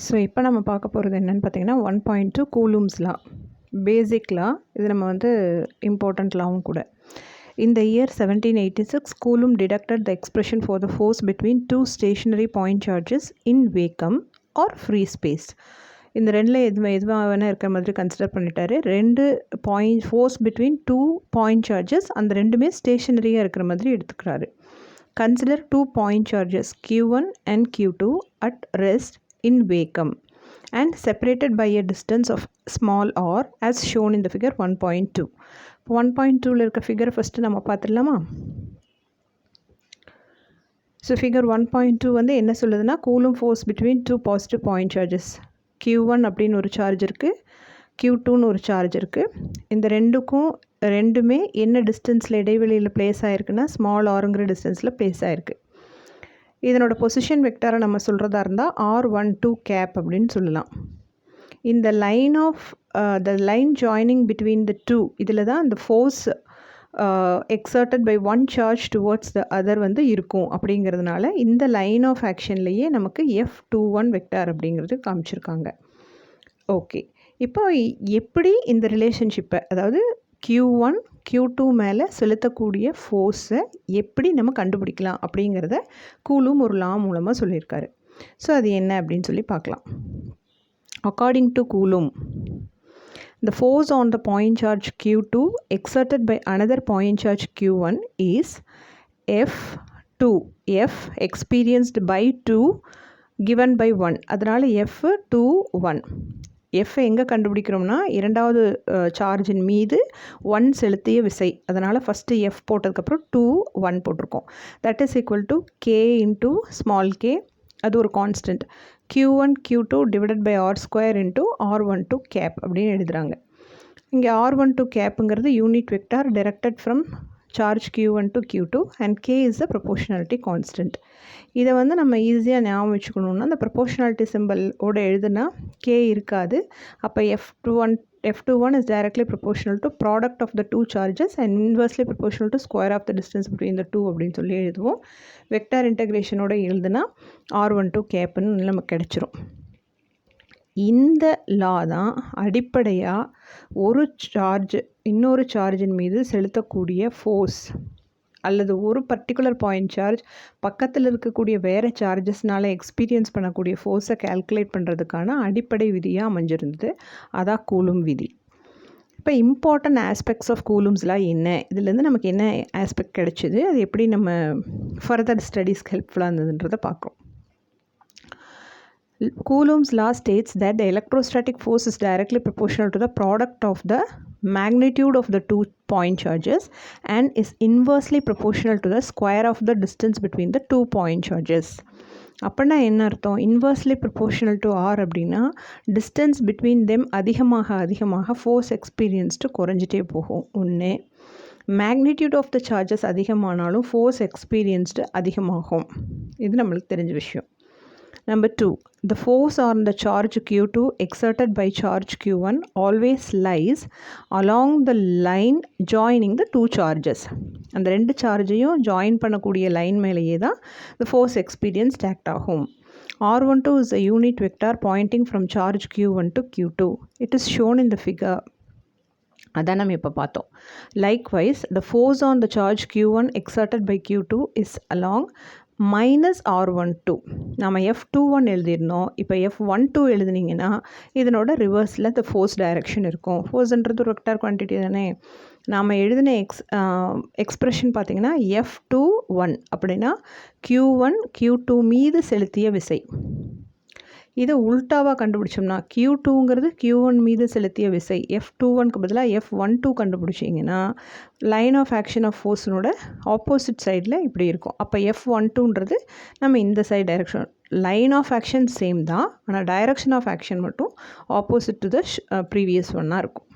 So இப்போ நம்ம பார்க்க போகிறது என்னென்னு பார்த்தீங்கன்னா 1.2 கூலூம்ஸ் லா, பேசிக் லா. இது நம்ம வந்து இம்பார்ட்டண்ட் லாவும் கூட. In the year 1786, Coulomb deducted the expression for the force between two stationary point charges in vacuum or free space. இந்த ரெண்டில் எதுவாக வேணால் இருக்கிற மாதிரி கன்சிடர் பண்ணிட்டாரு. ரெண்டு force between two point charges, அந்த ரெண்டுமே ஸ்டேஷனரியாக இருக்கிற மாதிரி எடுத்துக்கிறாரு. Consider two point charges Q1 and Q2 at rest in vacuum and separated by a distance of small r as shown in the figure 1.2. 1.2ல இருக்க ஃபிகர் ஃபஸ்ட்டு நம்ம பார்த்துடலாமா? So figure 1.2 வந்து என்ன சொல்லுதுன்னா, Coulomb force between two positive point charges Q1 அப்படின்னு ஒரு charge இருக்குது, Q2ன்னு ஒரு சார்ஜ் இருக்குது. இந்த ரெண்டுமே என்ன டிஸ்டன்ஸில் இடைவெளியில் பிளேஸ் ஆகிருக்குன்னா ஸ்மால் ஆருங்கிற டிஸ்டன்ஸில் பிளேஸ் ஆகிருக்கு. இதனோட பொசிஷன் வெக்டாரை நம்ம சொல்கிறதா இருந்தால் R12 கேப் அப்படின்னு சொல்லலாம். இந்த line of the line joining between the two, இதில் தான் இந்த force exerted by one charge towards the other வந்து இருக்கும். அப்படிங்கிறதுனால இந்த லைன் ஆஃப் ஆக்ஷன்லேயே நமக்கு F21 வெக்டார் அப்படிங்கிறது காமிச்சிருக்காங்க. ஓகே, இப்போ எப்படி இந்த ரிலேஷன்ஷிப்பை, அதாவது Q1 Q2 மேலே செலுத்தக்கூடிய ஃபோர்ஸை எப்படி நம்ம கண்டுபிடிக்கலாம் அப்படிங்கிறத கூலும் ஒரு லா மூலமாக சொல்லியிருக்காரு. ஸோ அது என்ன அப்படின்னு சொல்லி பார்க்கலாம். According to coulomb, the force on the point charge Q2 exerted by another point charge Q1 is F2. F experienced by 2 given by 1. அதனால் F21. F எங்கே கண்டுபிடிக்கிறோம்னா இரண்டாவது சார்ஜின் மீது 1 செலுத்திய விசை. அதனால் ஃபஸ்ட்டு F போட்டதுக்கப்புறம் 2 1 போட்டிருக்கோம். That is equal to K into small k. அது ஒரு constant. Q1 Q2 divided by R² into R12 cap அப்படின்னு எழுதுகிறாங்க. இங்கே R12 கேப்புங்கிறது unit vector directed from charge Q1 to Q2 and K is the proportionality constant. இதை வந்து நம்ம ஈஸியாக ஞாபகம் வச்சுக்கணுன்னா, அந்த ப்ரொபோர்ஷனாலிட்டி சிம்பிளோட எழுதுனா K இருக்காது. அப்போ F21 is directly proportional to product of the two charges and inversely proportional to square of the distance between the two அப்படின்னு சொல்லி எழுதுவோம். வெக்டார் இன்டகிரேஷனோட எழுதுனா R12 கேப்புன்னு நமக்கு கிடச்சிரும். இந்த லா தான் அடிப்படையாக ஒரு சார்ஜ் இன்னொரு சார்ஜின் மீது செலுத்தக்கூடிய ஃபோர்ஸ், அல்லது ஒரு பர்டிகுலர் பாயிண்ட் சார்ஜ் பக்கத்தில் இருக்கக்கூடிய வேறு சார்ஜஸ்னால் எக்ஸ்பீரியன்ஸ் பண்ணக்கூடிய ஃபோர்ஸை கால்குலேட் பண்ணுறதுக்கான அடிப்படை விதியாக அமைஞ்சிருந்தது. அதான் கூலும் விதி. இப்போ இம்பார்ட்டன்ட் ஆஸ்பெக்ட்ஸ் ஆஃப் கூலும்ஸ்லாம் என்ன, இதுலேருந்து நமக்கு என்ன ஆஸ்பெக்ட் கிடைச்சிது, அது எப்படி நம்ம ஃபர்தர் ஸ்டடீஸ்க்கு ஹெல்ப்ஃபுல்லாக இருந்ததுன்றதை பார்க்குறோம். Coulomb's law states that the electrostatic force is directly proportional to the product of the magnitude of the two point charges and is inversely proportional to the square of the distance between the two point charges. அப்படின்னா என்ன அர்த்தம்? Inversely proportional to R அப்படின்னா distance between them அதிகமாக force experienced குறைஞ்சிட்டே போகும். ஒன்று, magnitude of the charges அதிகமானாலும் force experienced அதிகமாகும். இது நம்மளுக்கு தெரிஞ்ச விஷயம். Number 2, the force on the charge Q2 exerted by charge Q1 always lies along the line joining the two charges. அந்த ரெண்டு சார்ஜையும் ஜாயின் பண்ணக்கூடிய லைன் மேலேயே தான் the force experienced act ஆகும். R12 is a unit vector pointing from charge Q1 to Q2. It is shown in the figure. அதான் நம்ம இப்போ பார்த்தோம். Likewise, the force on the charge Q1 exerted by Q2 is along minus R12. நம்ம F21 எழுதியிருந்தோம். இப்போ F12 எழுதுனீங்கன்னா இதனோட ரிவர்ஸில் இந்த force direction இருக்கும். ஃபோர்ஸ்ன்றது ஒரு வெக்டார் குவான்டிட்டி தானே. நாம் எழுதின எக்ஸ்பிரஷன் பார்த்திங்கன்னா F21 அப்படின்னா Q1 Q2 மீது செலுத்திய விசை. இதை உல்ட்டாவாக கண்டுபிடிச்சோம்னா Q2ங்கிறது Q1 மீது செலுத்திய விசை, F21க்கு பதிலாக F12 கண்டுபிடிச்சிங்கன்னா லைன் ஆஃப் ஆக்ஷன் ஆஃப் ஃபோர்ஸினோட ஆப்போசிட் சைடில் இப்படி இருக்கும். அப்போ F12ன்றது நம்ம இந்த side direction, line of action same தான், ஆனால் டைரக்ஷன் ஆஃப் ஆக்ஷன் மட்டும் ஆப்போசிட் டு த ப்ரீவியஸ் ஒன்னாக இருக்கும்.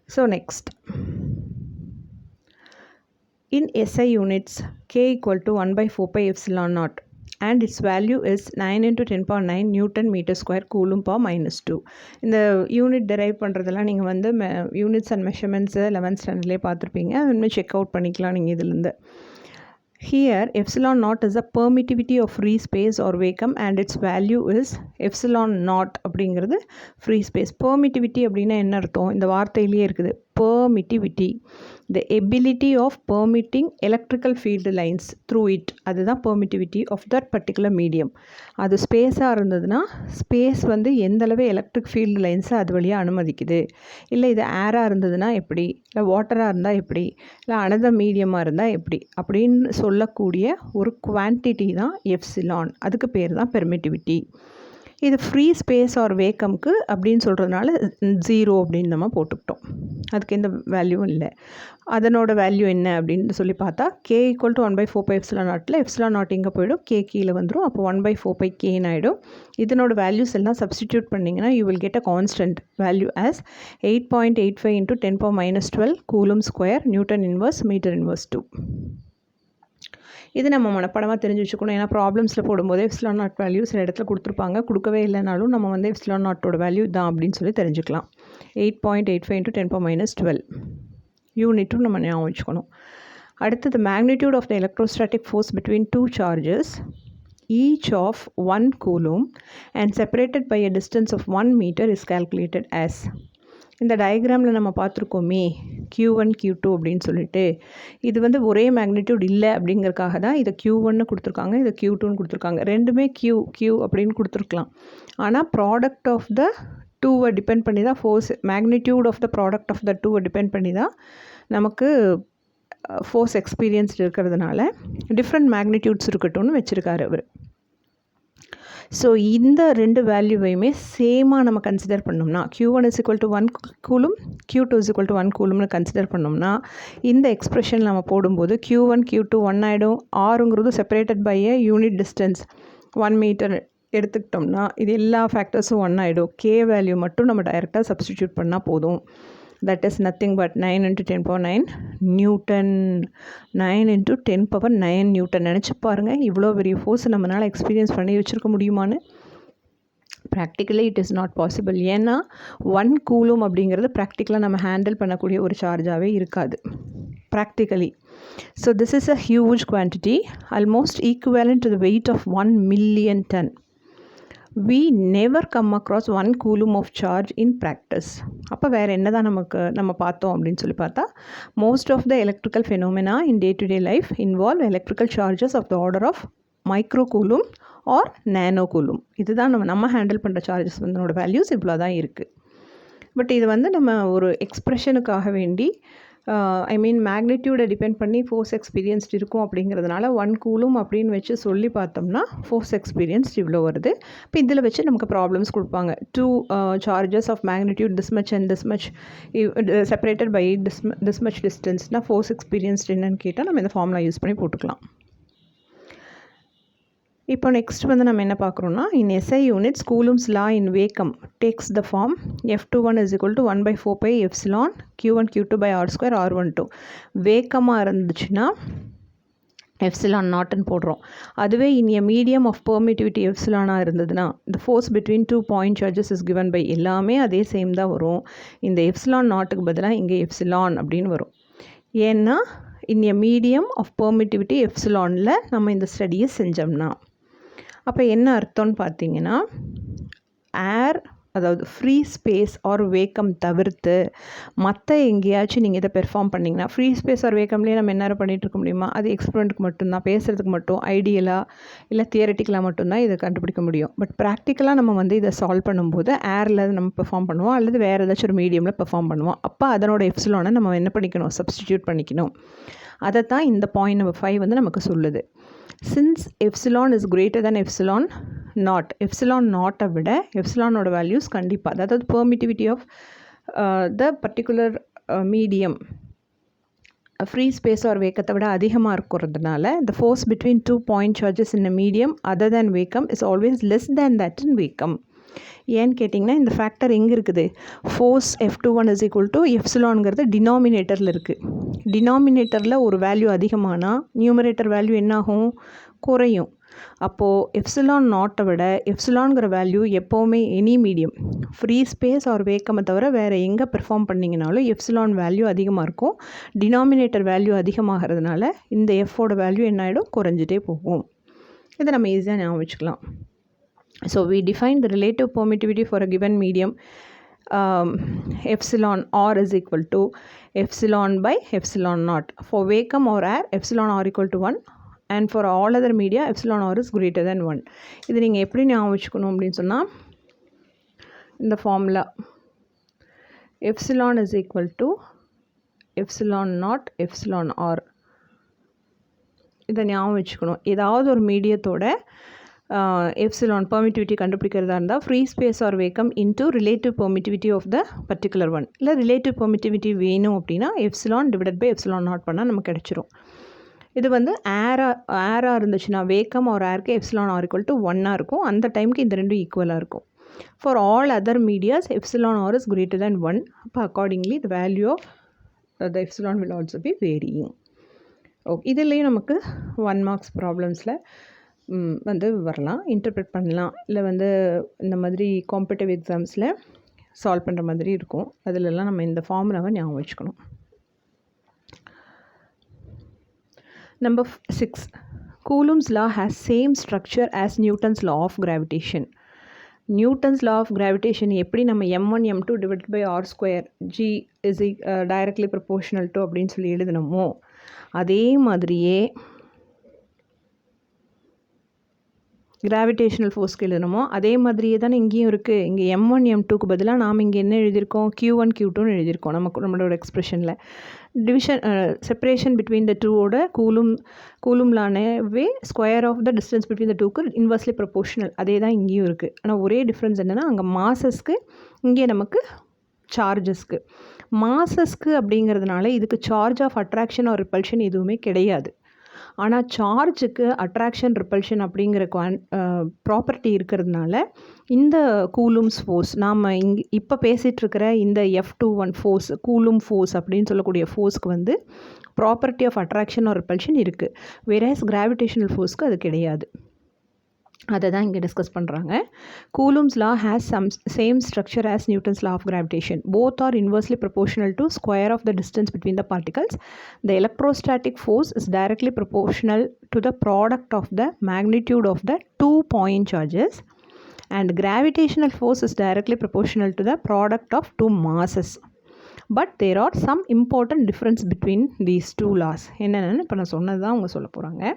So next, in SI units K equal to 1/4πε0 and its value is 9 × 10⁹ Newton meter square Coulomb per -2. இந்த யூனிட் டெரைவ் பண்ணுறதெல்லாம் நீங்கள் வந்து units and measurements 11th ஸ்டாண்டர்ட்லேயே பார்த்துருப்பீங்க. அது இன்னும் செக் அவுட் பண்ணிக்கலாம் நீங்கள் இதுலேருந்து. Here epsilon naught is a permittivity of free space or vacuum and its value is epsilon naught அப்படிங்கிறது free space. Permittivity அப்படின்னா என்ன அர்த்தம்? இந்த வார்த்தையிலேயே இருக்குது. Permittivity, the ability of permitting electrical field lines through it, அதுதான் permittivity of that particular medium. அது ஸ்பேஸாக இருந்ததுன்னா space வந்து எந்தளவு எலக்ட்ரிக் ஃபீல்டு லைன்ஸை அது வழியாக அனுமதிக்குது, இல்லை இது ஏராக இருந்ததுன்னா எப்படி, இல்லை வாட்டராக இருந்தால் எப்படி, இல்லை அனதர் மீடியமாக இருந்தால் எப்படி அப்படின்னு சொல்லக்கூடிய ஒரு குவான்டிட்டி தான் எப்சிலான். அதுக்கு பேர் தான் பெர்மிட்டிவிட்டி. இது ஃப்ரீ ஸ்பேஸ் ஆர் வேக்கம்க்கு அப்படின்னு சொல்கிறதுனால 0 அப்படின்னு நம்ம போட்டுக்கிட்டோம். அதுக்கு எந்த வேல்யூவும் இல்லை. அதனோட வேல்யூ என்ன அப்படின்னு சொல்லி பார்த்தா k = 1/4π எப்சிலான் நாட்டில் எப்சிலான் நாட் இங்கே போய்டும், k கீழே வந்துடும். அப்போ 1/4π kன்னு ஆகிடும். இதனோட வேல்யூஸ் எல்லாம் சப்ஸ்டிடியூட் பண்ணிங்கன்னா you will get a constant value as 8.85 × 10⁻12 coulomb square newton inverse metre inverse 2. இது நம்ம மனப்படமாக தெரிஞ்சு வச்சுக்கணும். ஏன்னா ப்ராப்ளம்ஸில் போடும்போது எப்சிலான் நாட் வேல்யூ சில இடத்துல கொடுத்துருப்பாங்க, கொடுக்கவே இல்லைனாலும் நம்ம வந்து எப்சிலான் நாட்டோட வேல்யூ தான் அப்படின்னு சொல்லி தெரிஞ்சுக்கலாம். 8.85 × 10⁻12 யூனிட்டும் நம்ம ஞாபகம் வச்சுக்கணும். அடுத்தது magnitude of the electrostatic force between two charges each of 1 coulomb and separated by a distance of 1 meter is calculated as. இந்த டயக்ராமில் நம்ம பார்த்துருக்கோமே Q1 Q2 அப்படின்னு சொல்லிட்டு, இது வந்து ஒரே மேக்னிடியூட் இல்லை அப்படிங்கிறதுக்காக தான் இதை Q1 கொடுத்துருக்காங்க, இதை Q2 கொடுத்துருக்காங்க. ரெண்டுமே Q அப்படின்னு கொடுத்துருக்கலாம். ஆனால் ப்ராடக்ட் ஆஃப் த டூவை டிபெண்ட் பண்ணி தான் force, magnitude of the product of the டூவை டிபெண்ட் பண்ணி தான் நமக்கு ஃபோர்ஸ் எக்ஸ்பீரியன்ஸ்டு இருக்கிறதுனால டிஃப்ரெண்ட் மேக்னிடியூட்ஸ் இருக்கட்டும்னு வச்சுருக்காரு அவர். ஸோ இந்த ரெண்டு வேல்யூவையுமே சேமாக நம்ம கன்சிடர் பண்ணோம்னா Q1 = 1 கூலும், Q2 = 1 கூலும்னு கன்சிடர் பண்ணோம்னா இந்த எக்ஸ்ப்ரெஷன் நம்ம போடும்போது Q1 Q2 1 ஆகிடும். ஆறுங்கிறது separated by a unit distance 1 metre எடுத்துக்கிட்டோம்னா இது எல்லா ஃபேக்டர்ஸும் 1 ஆகிடும். K வேல்யூ மட்டும் நம்ம டைரெக்டாக சப்ஸ்டிடியூட் பண்ணால் போதும். That is nothing but 9 × 10⁻9 Newton. 9 × 10⁻9 Newton. நினச்சி பாருங்கள், இவ்வளோ பெரிய ஃபோர்ஸ் நம்மளால் எக்ஸ்பீரியன்ஸ் பண்ணி வச்சுருக்க முடியுமான்னு. Practically it is not possible. ஏன்னா 1 கூலும் அப்படிங்கிறது ப்ராக்டிக்கலாக நம்ம ஹேண்டில் பண்ணக்கூடிய ஒரு சார்ஜாகவே இருக்காது practically. So this is a huge quantity, almost equivalent to the weight of 1 million ton. We never come across 1 coulomb of charge in practice. அப்போ வேறு என்ன தான் நம்ம பார்த்தோம் அப்படின்னு சொல்லி பார்த்தா, most of the electrical phenomena in day-to-day life involve electrical charges of the order of micro coulomb or nano coulomb. இதுதான் நம்ம ஹேண்டில் பண்ணுற சார்ஜஸ் வந்து வேல்யூஸ் இவ்வளோ தான் இருக்குது. பட் இது வந்து நம்ம ஒரு எக்ஸ்ப்ரெஷனுக்காக வேண்டி மேக்னிடியூடை டிபெண்ட் பண்ணி ஃபோர்ஸ் எக்ஸ்பீரியன்ஸ்டு இருக்கும் அப்படிங்கிறதுனால 1 கூலும் அப்படின்னு வச்சு சொல்லி பார்த்தோம்னா ஃபோர்ஸ் எக்ஸ்பீரியன்ஸ்டு இவ்வளோ வருது. இப்போ இதில் வச்சு நமக்கு ப்ராப்ளம்ஸ் கொடுப்பாங்க. 2 charges of magnitude this much and this much separated by this much டிஸ்டன்ஸ்னால் ஃபோர்ஸ் எக்ஸ்பீரியன்ஸ்டு என்னன்னு கேட்டால் நம்ம இந்த ஃபார்முலா யூஸ் பண்ணி போட்டுக்கலாம். இப்போ நெக்ஸ்ட் வந்து நம்ம என்ன பார்க்குறோன்னா, in SI units Coulomb's law in vacuum takes the form F21 = 1/4π epsilon Q1 Q2 R² R12. வேக்கமாக இருந்துச்சுன்னா எப்சிலான் நாட்னு போடுறோம். அதுவே in a medium of permittivity எப்சிலானாக இருந்ததுன்னா இந்த force between 2 point charges is given by, எல்லாமே அதே சேம் தான் வரும். இந்த எப்சிலான் நாட்டுக்கு பதிலாக இங்கே எப்சிலான் அப்படின்னு வரும். ஏன்னா இன் எ மீடியம் ஆஃப் பெர்மிட்டிவிட்டி எப்சிலானில் நம்ம இந்த ஸ்டடியை செஞ்சோம்னா அப்போ என்ன அர்த்தம்னு பார்த்தீங்கன்னா, ஏர் அதாவது ஃப்ரீ ஸ்பேஸ் ஆர் வேக்கம் தவிர்த்து மற்ற எங்கேயாச்சும் நீங்கள் இதை பெர்ஃபார்ம் பண்ணிங்கன்னா, ஃப்ரீ ஸ்பேஸ் ஆர் வேக்கம்லேயே நம்ம என்ன பண்ணிகிட்டு இருக்க முடியுமா, அது எக்ஸ்பெரிமெண்ட்டுக்கு மட்டும்தான், பேசுகிறதுக்கு மட்டும், ஐடியலாக இல்லை தியரட்டிக்கலாக மட்டும்தான் இதை கண்டுபிடிக்க முடியும். பட் ப்ராக்டிக்கலாக நம்ம வந்து இதை சால்வ் பண்ணும்போது ஏரில் நம்ம பெர்ஃபார்ம் பண்ணுவோம் அல்லது வேறு ஏதாச்சும் ஒரு மீடியமில் பெர்ஃபார்ம் பண்ணுவோம். அப்போ அதனோட எப்சிலானை நம்ம என்ன பண்ணிக்கணும், சப்ஸ்டிடியூட் பண்ணிக்கணும். அதை தான் இந்த பாயிண்ட் நம்பர் 5 வந்து நமக்கு சொல்லுது. Since epsilon is greater than epsilon nought, epsilon நாட்டை விட எப்சிலானோட வேல்யூஸ் கண்டிப்பாக, அதாவது permittivity of the particular medium free space or வேக்கத்தை விட அதிகமாக இருக்கிறதுனால the force between 2 point charges in a medium other than vacuum is always less than that in vacuum. ஏன்னு கேட்டிங்கன்னா இந்த ஃபேக்டர் எங்கே இருக்குது, ஃபோர்ஸ் F21 = எப்சிலான்ங்கிறது டினாமினேட்டரில் இருக்குது. டினாமினேட்டரில் ஒரு வேல்யூ அதிகமானால் நியூமரேட்டர் வேல்யூ என்னாகும், குறையும். அப்போது எப்சிலான் நாட்டை விட எப்சிலான்கிற வேல்யூ எப்போவுமே any medium free space or வேக்கமை தவிர வேறு எங்கே பெர்ஃபார்ம் பண்ணிங்கனாலும் எப்சிலான் வேல்யூ அதிகமாக இருக்கும். டினாமினேட்டர் வேல்யூ அதிகமாகிறதுனால இந்த எஃபோட வேல்யூ என்ன ஆகிடும், குறைஞ்சிட்டே போகும். இதை நம்ம ஈஸியாக ஞாபகம் வச்சுக்கலாம். So we define the relative permittivity for a given medium epsilon r is equal to epsilon by epsilon naught. For vacuum or air, epsilon r equal to 1 and for all other media, epsilon r is greater than 1. இது நீங்கள் எப்படி ஞாபகம் வச்சுக்கணும் அப்படின்னு சொன்னால், இந்த formula epsilon is equal to epsilon naught epsilon r, இதை ஞாபகம் வச்சுக்கணும். ஏதாவது ஒரு மீடியத்தோட எப்சிலான் பெர்மிட்டிவிட்டி கண்டுபிடிக்கிறதா இருந்தால் free space or vacuum into relative permittivity of the particular one. இல்லை ரிலேட்டிவ் பெர்மிட்டிவிட்டி வேணும் அப்படின்னா epsilon divided by epsilon naught பண்ணால் நமக்கு கிடச்சிரும். இது வந்து ஏராக இருந்துச்சுன்னா வேக்கம் ஒரு ஏருக்கு எப்சிலான் ஆர் ஈக்குவல் டு 1 இருக்கும். அந்த டைமுக்கு இந்த ரெண்டும் ஈக்குவலாக இருக்கும். For all other medias epsilon r is greater than 1. அப்போ accordingly the value of the epsilon will also be varying. Okay, இதுலேயும் நமக்கு 1 மார்க்ஸ் ப்ராப்ளம்ஸில் வந்து வரலாம், இன்டர்பிரட் பண்ணலாம். இல்லை வந்து இந்த மாதிரி காம்படிட்டிவ் எக்ஸாம்ஸில் சால்வ் பண்ணுற மாதிரி இருக்கும். அதிலெல்லாம் நம்ம இந்த ஃபார்முலாவை ஞாபகம் வச்சுக்கணும். Number 6. Coulomb's law has same structure as Newton's law of gravitation. Newton's law of gravitation எப்படி நம்ம m1 m2 divided by r square g is directly proportional to அப்படின்னு சொல்லி எழுதணுமோ அதே மாதிரியே கிராவிடேஷனல் ஃபோர்ஸ்க்கு எழுதணுமோ அதே மாதிரியே தானே இங்கேயும் இருக்குது. இங்கே m1 m2க்கு பதிலாக நாம் இங்கே என்ன எழுதியிருக்கோம், q1 q2ன்னு எழுதியிருக்கோம். நம்மளோட எக்ஸ்பிரஷனில் டிவிஷன் செப்பரேஷன் பிட்வீன் த டூவோட கூலும்லானவே square of the distance between the டூக்கு இன்வெர்ஸ்லி ப்ரொபோர்ஷனல் அதே தான் இங்கேயும் இருக்குது. ஆனால் ஒரே டிஃப்ரென்ஸ் என்னென்னா அங்கே மாசஸ்க்கு, இங்கே நமக்கு சார்ஜஸ்க்கு. மாசஸ்க்கு அப்படிங்கிறதுனால இதுக்கு charge of attraction or repulsion எதுவுமே கிடையாது. ஆனால் சார்ஜுக்கு அட்ராக்ஷன் ரிப்பல்ஷன் அப்படிங்கிற ப்ராப்பர்ட்டி இருக்கிறதுனால இந்த கூலும்ஸ் ஃபோர்ஸ் நாம் இப்போ பேசிகிட்ருக்கிற இந்த F21 ஃபோர்ஸ் கூலும் ஃபோர்ஸ் அப்படின்னு சொல்லக்கூடிய ஃபோர்ஸ்க்கு வந்து property of attraction or repulsion இருக்குது. வேறஸ் கிராவிடேஷனல் ஃபோர்ஸ்க்கு அது கிடையாது. அதை தான் இங்கே டிஸ்கஸ் பண்ணுறாங்க. Coulomb's law has some same structure as Newton's law of gravitation. Both are inversely proportional to square of the distance between the particles. The electrostatic force is directly proportional to the product of the magnitude of the 2 point charges and gravitational force is directly proportional to the product of 2 masses. But there are some important difference between these two laws. என்னென்னு இப்போ நான் சொன்னது தான் அவங்க சொல்ல போகிறாங்க.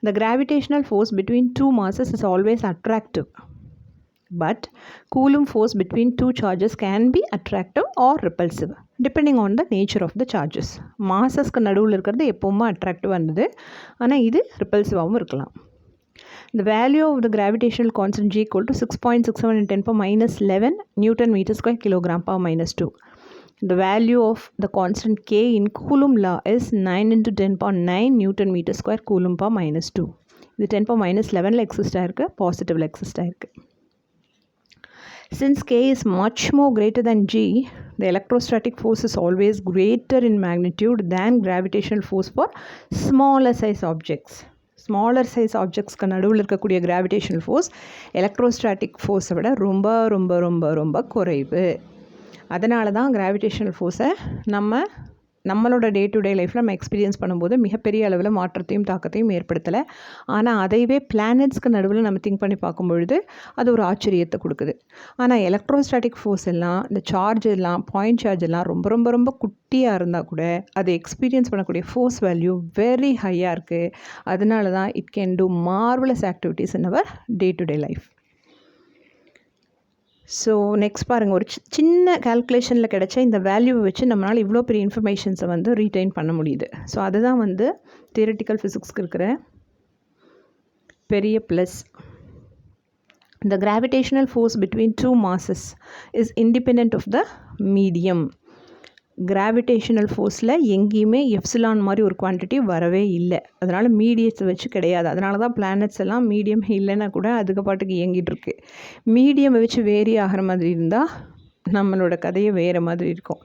The gravitational force between two masses is always attractive, but Coulomb force between two charges can be attractive or repulsive depending on the nature of the charges. மாசஸ்க்கு நடுவில் இருக்கிறது எப்போவுமே அட்ராக்டிவாக இருந்தது, ஆனால் இது ரிப்பல்சிவாகவும் இருக்கலாம். The value of the gravitational constant G equal to 6.67 × 10⁻11 Newton meter square kilogram per minus 2. The value of the constant K in Coulomb law is 9 × 10⁻9 Newton meter square Coulomb per minus 2. இது 10⁻11 exist ஆயிருக்கு, பாசிட்டிவில் exist ஆயிருக்கு. Since K is much more greater than G, the electrostatic force is always greater in magnitude than gravitational force for smaller size objects. Smaller size ஆப்ஜெக்ட்ஸ்க்கு நடுவில் இருக்கக்கூடிய gravitational force electrostatic ஃபோர்ஸை விட ரொம்ப ரொம்ப ரொம்ப ரொம்ப குறைவு. அதனால தான் கிராவிடேஷனல் ஃபோர்ஸை நம்மளோட டே டு டே லைஃப்பில் நம்ம எக்ஸ்பீரியன்ஸ் பண்ணும்போது மிகப்பெரிய அளவில் மாற்றத்தையும் தாக்கத்தையும் ஏற்படுத்தலை. ஆனால் அதைவே பிளானட்ஸ்க்கு நடுவில் நம்ம திங்க் பண்ணி பார்க்கும்பொழுது அது ஒரு ஆச்சரியத்தை கொடுக்குது. ஆனால் எலக்ட்ரோஸ்டாட்டிக் ஃபோர்ஸ் எல்லாம், இந்த சார்ஜ் எல்லாம், பாயிண்ட் சார்ஜ் எல்லாம் ரொம்ப ரொம்ப ரொம்ப குட்டியாக இருந்தால் கூட அதை எக்ஸ்பீரியன்ஸ் பண்ணக்கூடிய ஃபோர்ஸ் வேல்யூ வெரி ஹையாக இருக்குது. அதனால தான் it can do marvellous activities in our day to day life. So next பாருங்கள், ஒரு சின்ன கால்குலேஷனில் கிடைச்ச இந்த வேல்யூவை வச்சு நம்மளால் இவ்வளோ பெரிய இன்ஃபர்மேஷன்ஸை வந்து ரீட்டைன் பண்ண முடியுது. ஸோ அதுதான் வந்து தியரட்டிக்கல் ஃபிசிக்ஸ்க்கு இருக்கிற பெரிய plus. The gravitational force between two masses is independent of the medium. Gravitational ஃபோர்ஸில் எங்கேயுமே எப்சிலான் மாதிரி ஒரு குவான்டிட்டி வரவே இல்லை. அதனால் மீடியத்தை வச்சு கிடையாது. அதனால தான் பிளானட்ஸ் எல்லாம் மீடியம் இல்லைன்னா கூட அதுக்கு பாட்டுக்கு இயங்கிட்டு இருக்கு. மீடியம் வச்சு வேரி ஆகிற மாதிரி இருந்தால் நம்மளோட கதையே வேறு மாதிரி இருக்கும்.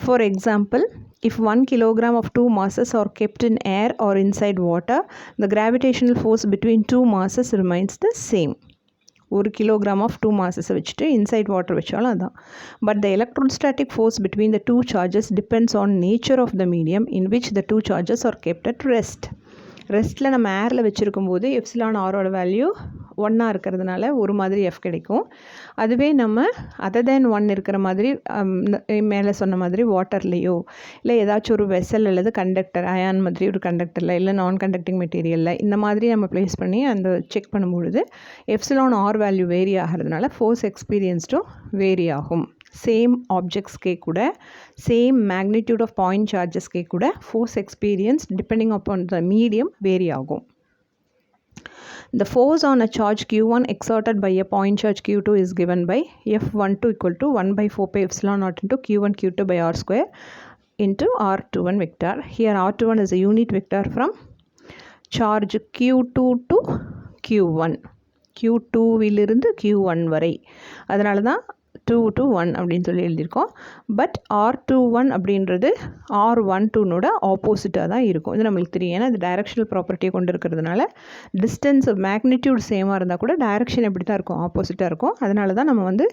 For example, if 1 kilogram of two masses are kept in air or inside water, the gravitational force between two masses remains the same. 1 kilogram of two masses வச்சுட்டு இன்சைட் வாட்டர் வச்சாலும் அதான். But the electrostatic force between the two charges depends on nature of the medium in which the two charges are kept at rest. ரெஸ்ட்டில் நம்ம ஏரில் வச்சுருக்கும் போது epsilon ஆரோட value 1 இருக்கிறதுனால ஒரு மாதிரி எஃப் கிடைக்கும். அதுவே நம்ம அதர் தேன் 1 இருக்கிற மாதிரி மேலே சொன்ன மாதிரி வாட்டர்லேயோ இல்லை ஏதாச்சும் ஒரு வெசல் அல்லது கண்டக்டர் அயான் மாதிரி ஒரு கண்டக்டரில் இல்லை நான் கண்டக்டிங் மெட்டீரியலில் இந்த மாதிரி நம்ம ப்ளேஸ் பண்ணி அந்த செக் பண்ணும்பொழுது எப்சிலான் ஆர் வேல்யூ வேரி ஆகிறதுனால ஃபோர்ஸ் எக்ஸ்பீரியன்ஸ்டும் வேரி ஆகும். சேம் ஆப்ஜெக்ட்ஸ்க்கே கூட சேம் மேக்னிடியூட் ஆஃப் பாயிண்ட் சார்ஜஸ்க்கே கூட force experience depending upon the medium vary ஆகும். The force on a charge Q1 exerted by a point charge Q2 is given by F12 equal to 1 by 4 pi epsilon naught into Q1 Q2 by R square into R21 vector. Here R21 is a unit vector from charge Q2 to Q1. Q2 விலிருந்து Q1 வரை. அதனால தான் 2 to 1 அப்படின்னு சொல்லி எழுதியிருக்கோம். But R21 அப்படின்றது R12நோட ஆப்போசிட்டாக தான் இருக்கும். இது நம்மளுக்கு தெரியும். ஏன்னா இது டைரக்ஷனல் ப்ராப்பர்ட்டியை கொண்டு இருக்கிறதுனால டிஸ்டன்ஸ் மேக்னிடியூட் சேமாக இருந்தால் கூட டைரக்ஷன் எப்படி தான் இருக்கும், ஆப்போசிட்டாக இருக்கும். அதனால தான் நம்ம வந்து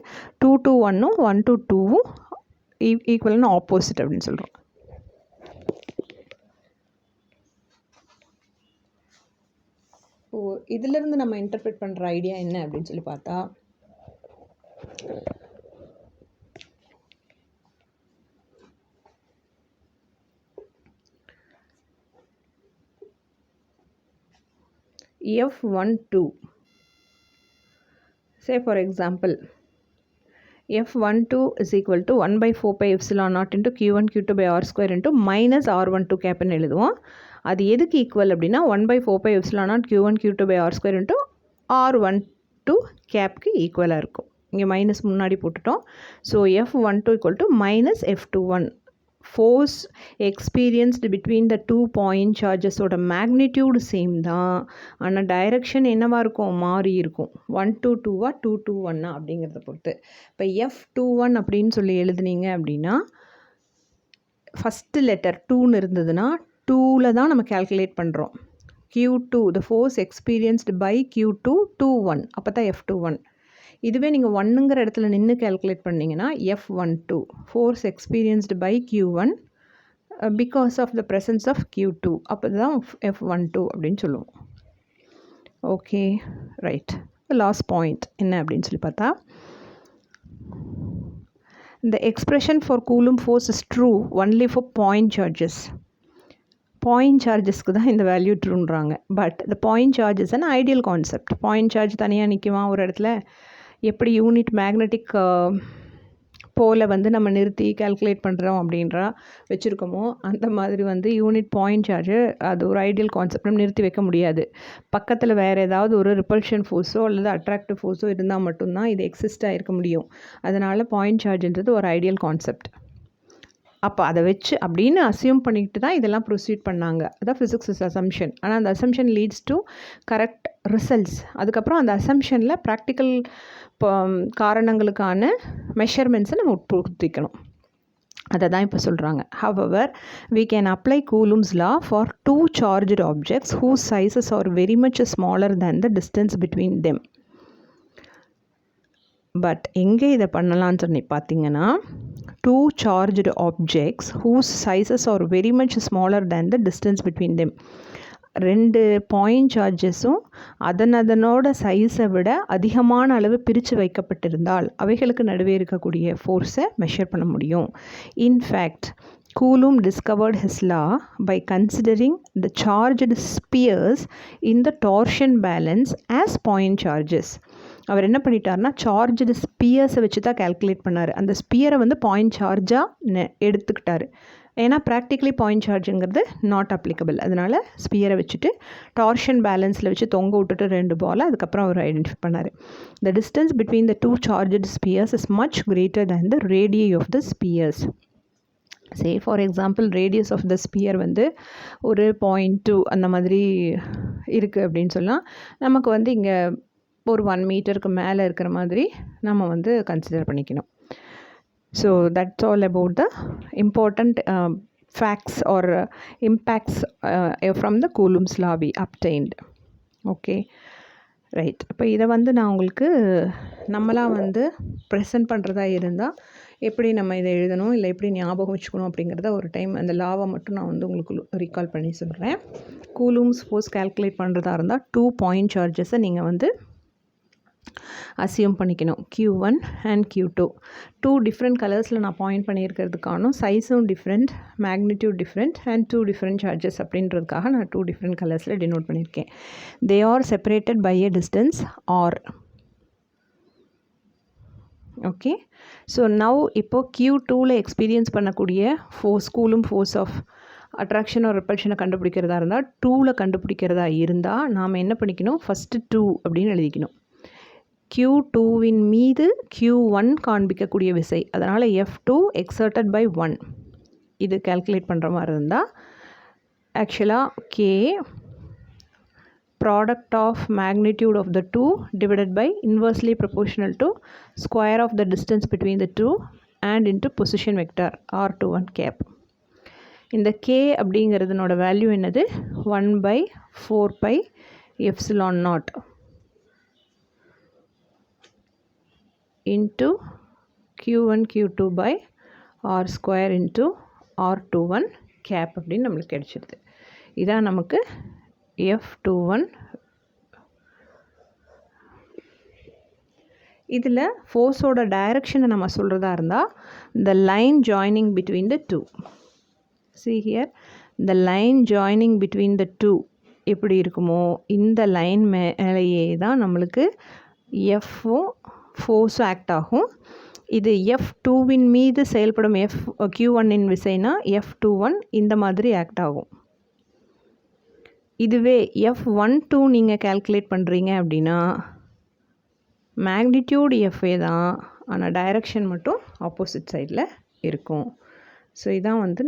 2 to 1ம் 1 to 2வும் ஈக்குவலான ஆப்போசிட் அப்படின்னு சொல்கிறோம். இப்போது இதிலிருந்து நம்ம இன்டர்பிரேட் பண்ணுற ஐடியா என்ன அப்படின்னு சொல்லி பார்த்தா, F12, say for example, F12 is equal to 1 by 4 pi epsilon naught into Q1 Q2 by R square into minus R12 கேப்னு எழுதுவோம். அது எதுக்கு ஈக்குவல் அப்படின்னா 1 by 4 pi epsilon naught Q1 Q2 by R square into R12 கேப்க்கு ஈக்குவலாக இருக்கும். இங்கே minus முன்னாடி போட்டுட்டோம். So F12 equal to minus F21. Force experienced between the two point சார்ஜஸோட மேக்னிடியூடு சேம் தான், ஆனால் டைரக்ஷன் என்னவாக இருக்கும், மாறி இருக்கும். 1 to 2வா 2 to 1 அப்படிங்கிறத பொறுத்து. இப்போ F21 அப்படின்னு சொல்லி எழுதுனீங்க அப்படின்னா ஃபஸ்ட்டு லெட்டர் 2ன்னு இருந்ததுன்னா 2ல் தான் நம்ம கேல்குலேட் பண்ணுறோம். Q2 the force experienced by Q2 to 1, அப்போ தான் F21. இதுவே நீங்கள் 1ங்கிற இடத்துல நின்று கேல்குலேட் பண்ணிங்கன்னா F12 force experienced by Q1 because of the presence of Q2, அப்போ தான் F12 அப்படின்னு சொல்லுவோம். Okay, right. லாஸ்ட் பாயிண்ட் என்ன அப்படின்னு சொல்லி பார்த்தா, the expression for Coulomb force is true only for point charges. Point சார்ஜஸ்க்கு தான் இந்த வேல்யூ ட்ரூன்றாங்க. But the point charge is an ideal concept. Point charge தனியாக நிற்குமா ஒரு இடத்துல, எப்படி யூனிட் மேக்னெட்டிக் போல வந்து நம்ம நிறுத்தி கேல்குலேட் பண்ணுறோம் அப்படின்றா வச்சுருக்கோமோ அந்த மாதிரி வந்து யூனிட் பாயிண்ட் சார்ஜு அது ஒரு ஐடியல் கான்செப்ட். நம்ம நிறுத்தி வைக்க முடியாது. பக்கத்தில் வேறு ஏதாவது ஒரு ரிப்பல்ஷன் ஃபோர்ஸோ அல்லது அட்ராக்டிவ் ஃபோர்ஸோ இருந்தால் மட்டும்தான் இது எக்ஸிஸ்டாக இருக்க முடியும். அதனால் பாயிண்ட் சார்ஜுன்றது ஒரு ஐடியல் கான்செப்ட். அப்போ அதை வச்சு அப்படின்னு அசியூம் பண்ணிக்கிட்டு தான் இதெல்லாம் ப்ரொசீட் பண்ணாங்க. அதான் ஃபிசிக்ஸ் இஸ் அசம்ஷன். ஆனால் அந்த assumption leads to correct results. அதுக்கப்புறம் அந்த அசம்ஷனில் ப்ராக்டிக்கல் காரணங்களுக்கான மெஷர்மெண்ட்ஸை நம்ம உட்படுத்திக்கணும். அதை தான் இப்போ சொல்கிறாங்க. However, we can apply Coulomb's law for two charged objects whose sizes are very much smaller than the distance between them. But எங்கே இதை பண்ணலான்னு சொல்லி பார்த்தீங்கன்னா, two charged objects whose sizes are very much smaller than the distance between them. ரெண்டு point சார்ஜஸும் அதனோட சைஸை விட அதிகமான அளவு பிரித்து வைக்கப்பட்டிருந்தால் அவைகளுக்கு நடுவே இருக்கக்கூடிய ஃபோர்ஸை மெஷர் பண்ண முடியும். In fact Coulomb discovered his law by considering the charged spheres in the torsion balance as point charges. அவர் என்ன பண்ணிட்டார்னா, சார்ஜ்டு ஸ்பியர்ஸை வச்சு தான் கேல்குலேட் பண்ணார். அந்த ஸ்பியரை வந்து பாயிண்ட் சார்ஜாக எடுத்துக்கிட்டார். ஏன்னா ப்ராக்டிக்கலி பாயிண்ட் சார்ஜுங்கிறது நாட் அப்ளிகபிள். அதனால் ஸ்பியரை வச்சுட்டு டார்ஷன் பேலன்ஸில் வச்சு தொங்க விட்டுட்டு 2 பால் அதுக்கப்புறம் அவர் ஐடென்டிஃபை பண்ணார். The distance between the two charged spheres is much greater than the radii of the spheres. Say for example, radius of the sphere வந்து ஒரு 0.2 அந்த மாதிரி இருக்குது அப்படின்னு சொன்னால் நமக்கு வந்து இங்கே ஒரு 1 மீட்டருக்கு மேலே இருக்கிற மாதிரி நம்ம வந்து கன்சிடர் பண்ணிக்கணும். So that's all about the important facts or impacts from the Coulomb's law we obtained. Okay, right. இப்போ இதை வந்து நான் உங்களுக்கு நம்மளாம் வந்து ப்ரெசென்ட் பண்ணுறதா இருந்தால் எப்படி நம்ம இதை எழுதணும், இல்லை எப்படி ஞாபகம் வச்சுக்கணும் அப்படிங்கிறத ஒரு டைம் அந்த லாவை மட்டும் நான் வந்து உங்களுக்கு ரீகால் பண்ணி சொல்கிறேன். கூலூம்ஸ் ஃபோர்ஸ் கால்குலேட் பண்ணுறதா இருந்தால் 2 பாயிண்ட் சார்ஜஸை நீங்கள் வந்து அசியூம் பண்ணிக்கணும். Q1 அண்ட் Q2 2 டிஃப்ரெண்ட் கலர்ஸில் நான் பாயிண்ட் பண்ணியிருக்கிறதுக்கான சைஸும் different, magnitude different and 2 different charges அப்படின்றதுக்காக நான் 2 டிஃப்ரெண்ட் கலர்ஸில் டினோட் பண்ணியிருக்கேன். They are separated by a distance r. Okay, so now இப்போது Q2வில் எக்ஸ்பீரியன்ஸ் பண்ணக்கூடிய கூலும் ஃபோர்ஸ் ஆஃப் அட்ராக்ஷன் ஒரு ரிப்பல்ஷனை கண்டுபிடிக்கிறதா இருந்தால் 2வில் கண்டுபிடிக்கிறதா இருந்தால் நாம் என்ன பண்ணிக்கணும், ஃபஸ்ட்டு 2 அப்படின்னு எழுதிக்கணும். Q2வின் மீது Q1 காண்பிக்கக்கூடிய விசை, அதனால் F2 exerted by 1 இது கால்குலேட் பண்ணுற மாதிரி இருந்தால் ஆக்சுவலாக K product of magnitude of the 2 divided by inversely proportional to square of the distance between the two and into position vector R21 cap. இந்த K அப்படிங்கிறதுனோட வேல்யூ என்னது, 1/4 pi epsilon naught into Q1 Q2 by R square into R21 cap அப்படின்னு நம்மளுக்கு கிடைச்சிடுது. இதான் நமக்கு F21. இதில் ஃபோர்ஸோட டைரக்ஷனை நம்ம சொல்கிறதா இருந்தால் the line joining between the two. See here, the line joining between the two எப்படி இருக்குமோ இந்த லைன் மேலேயே தான் நம்மளுக்கு எஃப்பும் ஃபோர்ஸும் ஆக்ட் ஆகும். இது F2வின் மீது செயல்படும் Q1இன் விசைனா F21 இந்த மாதிரி ஆக்ட் ஆகும். இதுவே F12 நீங்கள் கால்குலேட் பண்ணுறீங்க அப்படின்னா மேக்னிடியூட் எஃப்ஏ தான், ஆனால் டைரக்ஷன் மட்டும் ஆப்போசிட் சைடில் இருக்கும். ஸோ இதான் வந்து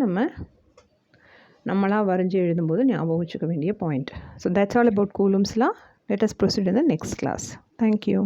நம்மளாக வரைஞ்சி எழுதும்போது ஞாபகம் வச்சுக்க வேண்டிய point. So that's all about Coulomb's law. Let us proceed in the next class. Thank you.